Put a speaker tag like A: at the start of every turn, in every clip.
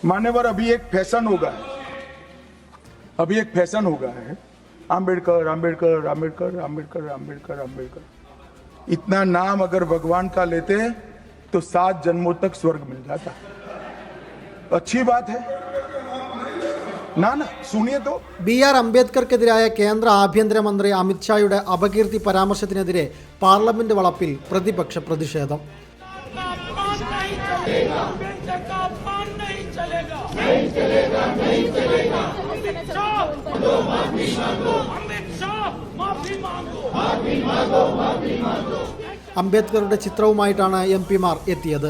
A: मान्यवर, अभी एक फैशन हो गया है, आम्बेडकर आम्बेडकर आम्बेडकर आम्बेडकर आम्बेडकर आम्बेडकर। इतना नाम अगर भगवान का लेते तो 7 जन्मों तक स्वर्ग मिल जाता। अच्छी बात है ना सुनिए तो।
B: BR അംബേദ്കർക്കെതിരായ കേന്ദ്ര ആഭ്യന്തരമന്ത്രി അമിത്ഷായുടെ അപകീർത്തി പരാമർശത്തിനെതിരെ പാർലമെന്റ് വളപ്പിൽ പ്രതിപക്ഷ പ്രതിഷേധം. അംബേദ്കറുടെ ചിത്രവുമായിട്ടാണ് MP-മാർ എത്തിയത്.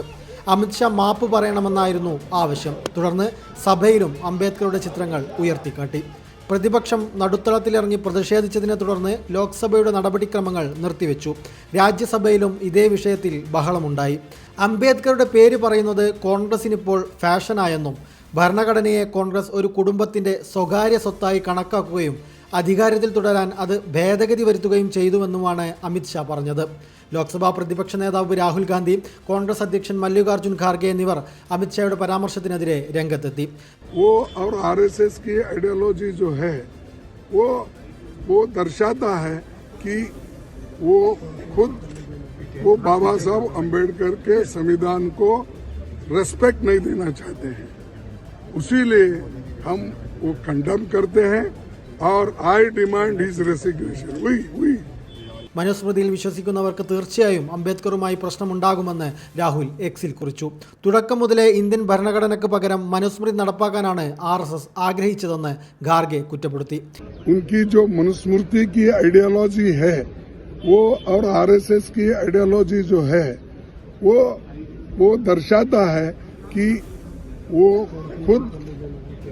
B: അമിത്ഷാ മാപ്പ് പറയണമെന്നായിരുന്നു ആവശ്യം. തുടർന്ന് സഭയിലും അംബേദ്കറുടെ ചിത്രങ്ങൾ ഉയർത്തിക്കാട്ടി. പ്രതിപക്ഷം നടുത്തളത്തിലിറങ്ങി പ്രതിഷേധിച്ചതിനെ തുടർന്ന് ലോക്സഭയുടെ നടപടിക്രമങ്ങൾ നിർത്തിവെച്ചു. രാജ്യസഭയിലും ഇതേ വിഷയത്തിൽ ബഹളമുണ്ടായി. അംബേദ്കറുടെ പേര് പറയുന്നത് കോൺഗ്രസിനിപ്പോൾ ഫാഷനായെന്നും ഭരണഘടനയെ കോൺഗ്രസ് ഒരു കുടുംബത്തിൻ്റെ സ്വകാര്യ സ്വത്തായി കണക്കാക്കുകയും അധികാരത്തിൽ തുടരാൻ അത് ഭേദഗതി വരുത്തുകയും ചെയ്തുവെന്നുമാണ് അമിത്ഷാ പറഞ്ഞത്. ലോക്സഭാ പ്രതിപക്ഷ നേതാവ് രാഹുൽ ഗാന്ധി, കോൺഗ്രസ് അധ്യക്ഷൻ മല്ലികാർജ്ജുൻ ഖാർഗെ എന്നിവർ അമിത്ഷായുടെ പരാമർശത്തിനെതിരെ രംഗത്തെത്തി.
C: और RSS की आइडियोलॉजी जो है वो दर्शाता है कि वो खुद वो बाबा साहब अम्बेडकर के संविधान को रेस्पेक्ट नहीं देना चाहते हैं. उसीलिए हम वो कंडेम करते हैं और आई डिमांड हिज रेसिग्नेशन.
B: മനുസ്മൃതിയിൽ വിശ്വസിക്കുന്നവർക്ക് തീർച്ചയായും അംബേദ്കറുമായി പ്രശ്നമുണ്ടാകുമെന്ന് രാഹുൽ എക്സിൽ കുറിച്ചു. തുടക്കം മുതലേ ഇന്ത്യൻ ഭരണഘടനയ്ക്ക് പകരം മനുസ്മൃതി നടപ്പാക്കാനാണ് RSS ആഗ്രഹിച്ചതെന്ന് ഖാർഗെ കുറ്റപ്പെടുത്തി.
C: उनकी जो मनुस्मृति की आइडियोलॉजी है वो और RSS की आइडियोलॉजी जो है वो दर्शाता है कि वो खुद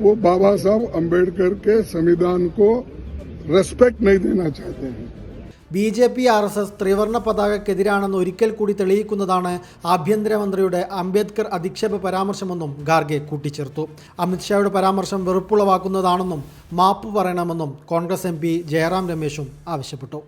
C: वो बाबा साहब अम्बेडकर के संविधान को रेस्पेक्ट नहीं देना चाहते हैं.
B: BJP RSS ത്രിവർണ്ണ പതാകക്കെതിരാണെന്ന് ഒരിക്കൽ കൂടി തെളിയിക്കുന്നതാണ് ആഭ്യന്തരമന്ത്രിയുടെ അംബേദ്കർ അധിക്ഷേപ പരാമർശമെന്നും ഖാർഗെ കൂട്ടിച്ചേർത്തു. അമിത്ഷായുടെ പരാമർശം വെറുപ്പുളവാക്കുന്നതാണെന്നും മാപ്പ് പറയണമെന്നും കോൺഗ്രസ് MP ജയറാം രമേശും ആവശ്യപ്പെട്ടു.